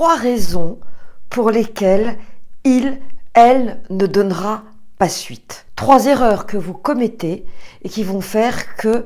3 raisons pour lesquelles elle ne donnera pas suite. 3 erreurs que vous commettez et qui vont faire que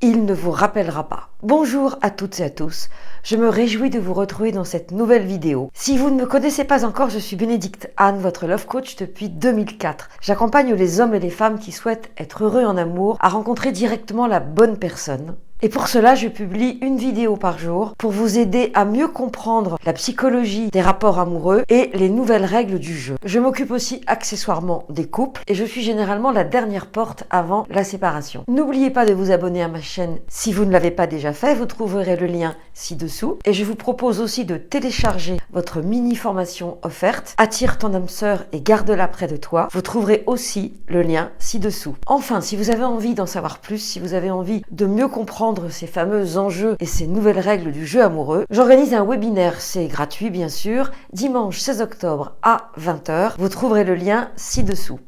il ne vous rappellera pas. Bonjour à toutes et à tous, je me réjouis de vous retrouver dans cette nouvelle vidéo. Si vous ne me connaissez pas encore, je suis Bénédicte Anne, votre love coach depuis 2004. J'accompagne les hommes et les femmes qui souhaitent être heureux en amour à rencontrer directement la bonne personne. Et pour cela, je publie une vidéo par jour pour vous aider à mieux comprendre la psychologie des rapports amoureux et les nouvelles règles du jeu. Je m'occupe aussi accessoirement des couples et je suis généralement la dernière porte avant la séparation. N'oubliez pas de vous abonner à ma chaîne si vous ne l'avez pas déjà fait, vous trouverez le lien ci-dessous. Et je vous propose aussi de télécharger votre mini-formation offerte « Attire ton âme sœur et garde-la près de toi ». Vous trouverez aussi le lien ci-dessous. Enfin, si vous avez envie d'en savoir plus, si vous avez envie de mieux comprendre ces fameux enjeux et ces nouvelles règles du jeu amoureux, j'organise un webinaire, c'est gratuit bien sûr, dimanche 16 octobre à 20h. Vous trouverez le lien ci-dessous.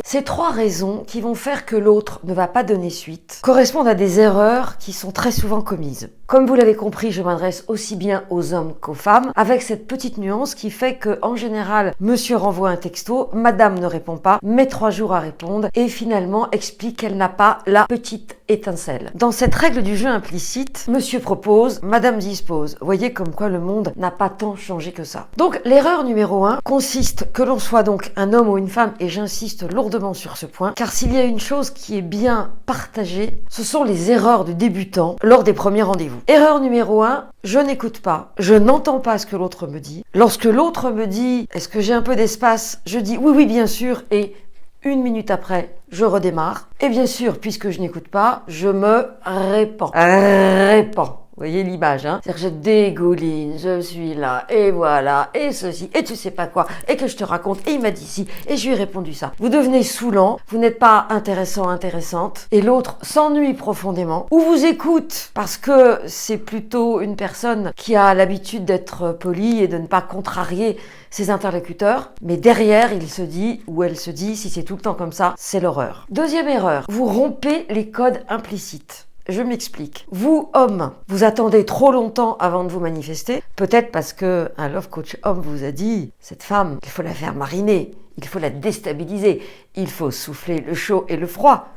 Ces 3 raisons qui vont faire que l'autre ne va pas donner suite correspondent à des erreurs qui sont très souvent commises. Comme vous l'avez compris, je m'adresse aussi bien aux hommes qu'aux femmes, avec cette petite nuance qui fait que, en général, monsieur renvoie un texto, madame ne répond pas, met 3 jours à répondre et finalement explique qu'elle n'a pas la petite étincelle. Dans cette règle du jeu implicite, monsieur propose, madame dispose. Voyez comme quoi le monde n'a pas tant changé que ça. Donc l'erreur numéro 1 consiste que l'on soit donc un homme ou une femme, et j'insiste lourdement sur ce point, car s'il y a une chose qui est bien partagée, ce sont les erreurs du débutant lors des premiers rendez-vous. Erreur numéro 1, je n'écoute pas, je n'entends pas ce que l'autre me dit. Lorsque l'autre me dit, est-ce que j'ai un peu d'espace, je dis oui, oui, bien sûr, et 1 minute après, je redémarre. Et bien sûr, puisque je n'écoute pas, je me répands. Vous voyez l'image, hein? C'est-à-dire que je dégouline, je suis là, et voilà, et ceci, et tu sais pas quoi, et que je te raconte, et il m'a dit ci, et je lui ai répondu ça. Vous devenez saoulant, vous n'êtes pas intéressant, intéressante, et l'autre s'ennuie profondément, ou vous écoute, parce que c'est plutôt une personne qui a l'habitude d'être polie et de ne pas contrarier ses interlocuteurs, mais derrière, il se dit, ou elle se dit, si c'est tout le temps comme ça, c'est l'horreur. Deuxième erreur, vous rompez les codes implicites. Je m'explique. Vous, homme, vous attendez trop longtemps avant de vous manifester, peut-être parce que un love coach homme vous a dit, cette femme, il faut la faire mariner, il faut la déstabiliser, il faut souffler le chaud et le froid.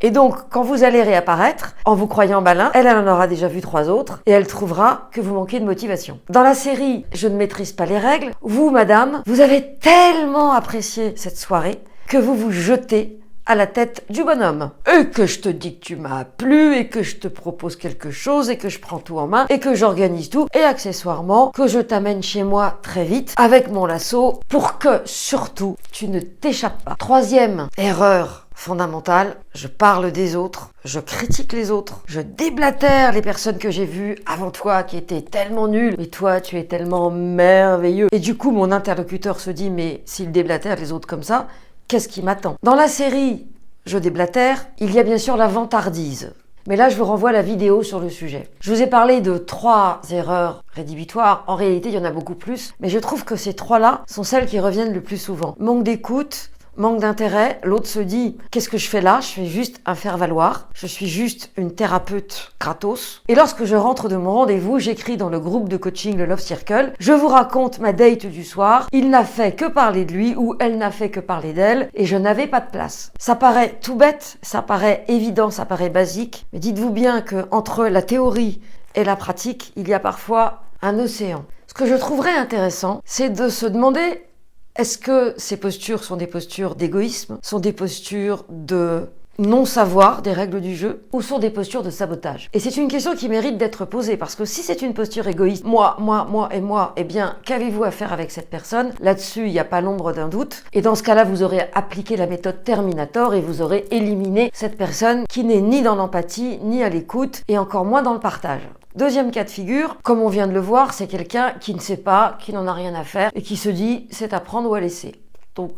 Et donc, quand vous allez réapparaître, en vous croyant malin, elle en aura déjà vu 3 autres et elle trouvera que vous manquez de motivation. Dans la série « Je ne maîtrise pas les règles », vous, madame, vous avez tellement apprécié cette soirée que vous vous jetez à la tête du bonhomme. Et que je te dis que tu m'as plu, et que je te propose quelque chose, et que je prends tout en main, et que j'organise tout, et accessoirement, que je t'amène chez moi très vite, avec mon lasso, pour que, surtout, tu ne t'échappes pas. 3e erreur fondamentale, je parle des autres, je critique les autres, je déblatère les personnes que j'ai vues avant toi qui étaient tellement nulles, et toi tu es tellement merveilleux. Et du coup, mon interlocuteur se dit, mais s'il déblatère les autres comme ça, qu'est-ce qui m'attend? Dans la série Je déblatère, il y a bien sûr la vantardise. Mais là, je vous renvoie à la vidéo sur le sujet. Je vous ai parlé de 3 erreurs rédhibitoires. En réalité, il y en a beaucoup plus. Mais je trouve que ces 3-là sont celles qui reviennent le plus souvent. Manque d'écoute, manque d'intérêt. L'autre se dit, qu'est-ce que je fais là? Je fais juste un faire-valoir. Je suis juste une thérapeute gratos. Et lorsque je rentre de mon rendez-vous, j'écris dans le groupe de coaching, le Love Circle, je vous raconte ma date du soir. Il n'a fait que parler de lui ou elle n'a fait que parler d'elle et je n'avais pas de place. Ça paraît tout bête, ça paraît évident, ça paraît basique. Mais dites-vous bien que entre la théorie et la pratique, il y a parfois un océan. Ce que je trouverais intéressant, c'est de se demander, est-ce que ces postures sont des postures d'égoïsme, sont des postures de non-savoir des règles du jeu, ou sont des postures de sabotage? Et c'est une question qui mérite d'être posée, parce que si c'est une posture égoïste, moi, eh bien, qu'avez-vous à faire avec cette personne? Là-dessus, il n'y a pas l'ombre d'un doute. Et dans ce cas-là, vous aurez appliqué la méthode Terminator et vous aurez éliminé cette personne qui n'est ni dans l'empathie, ni à l'écoute, et encore moins dans le partage. Deuxième cas de figure, comme on vient de le voir, c'est quelqu'un qui ne sait pas, qui n'en a rien à faire et qui se dit c'est à prendre ou à laisser. Donc,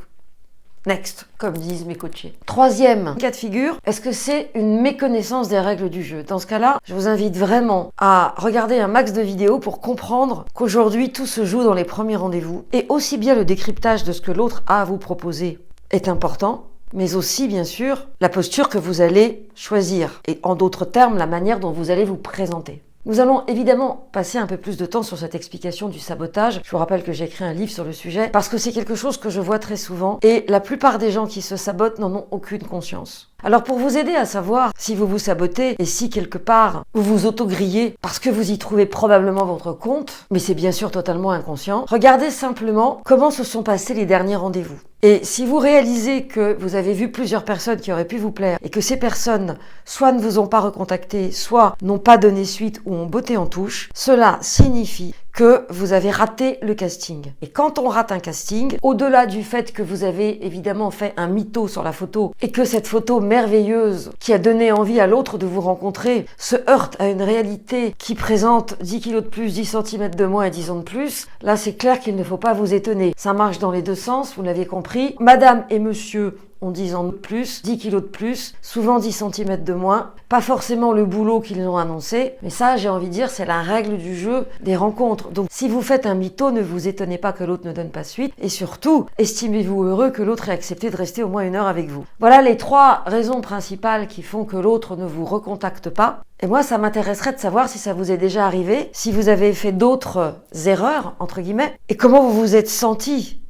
next, comme disent mes coachés. 3e cas de figure, est-ce que c'est une méconnaissance des règles du jeu? Dans ce cas-là, je vous invite vraiment à regarder un max de vidéos pour comprendre qu'aujourd'hui, tout se joue dans les premiers rendez-vous. Et aussi bien le décryptage de ce que l'autre a à vous proposer est important, mais aussi bien sûr la posture que vous allez choisir et en d'autres termes la manière dont vous allez vous présenter. Nous allons évidemment passer un peu plus de temps sur cette explication du sabotage. Je vous rappelle que j'ai écrit un livre sur le sujet parce que c'est quelque chose que je vois très souvent et la plupart des gens qui se sabotent n'en ont aucune conscience. Alors pour vous aider à savoir si vous vous sabotez et si quelque part vous vous auto-grillez parce que vous y trouvez probablement votre compte, mais c'est bien sûr totalement inconscient, regardez simplement comment se sont passés les derniers rendez-vous. Et si vous réalisez que vous avez vu plusieurs personnes qui auraient pu vous plaire et que ces personnes soit ne vous ont pas recontacté, soit n'ont pas donné suite ou ont botté en touche, cela signifie que vous avez raté le casting. Et quand on rate un casting, au-delà du fait que vous avez évidemment fait un mytho sur la photo et que cette photo merveilleuse qui a donné envie à l'autre de vous rencontrer se heurte à une réalité qui présente 10 kilos de plus, 10 cm de moins et 10 ans de plus, là c'est clair qu'il ne faut pas vous étonner. Ça marche dans les deux sens, vous l'avez compris. Madame et monsieur ont 10 ans de plus, 10 kilos de plus, souvent 10 cm de moins. Pas forcément le boulot qu'ils ont annoncé, mais ça, j'ai envie de dire, c'est la règle du jeu des rencontres. Donc, si vous faites un mytho, ne vous étonnez pas que l'autre ne donne pas suite. Et surtout, estimez-vous heureux que l'autre ait accepté de rester au moins 1 heure avec vous. Voilà les 3 raisons principales qui font que l'autre ne vous recontacte pas. Et moi, ça m'intéresserait de savoir si ça vous est déjà arrivé, si vous avez fait d'autres erreurs, entre guillemets, et comment vous vous êtes senti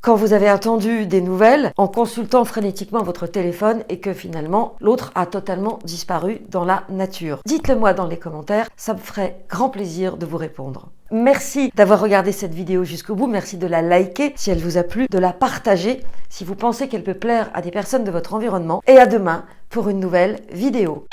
quand vous avez attendu des nouvelles en consultant frénétiquement votre téléphone et que finalement l'autre a totalement disparu dans la nature. Dites-le moi dans les commentaires, ça me ferait grand plaisir de vous répondre. Merci d'avoir regardé cette vidéo jusqu'au bout, merci de la liker si elle vous a plu, de la partager si vous pensez qu'elle peut plaire à des personnes de votre environnement et à demain pour une nouvelle vidéo.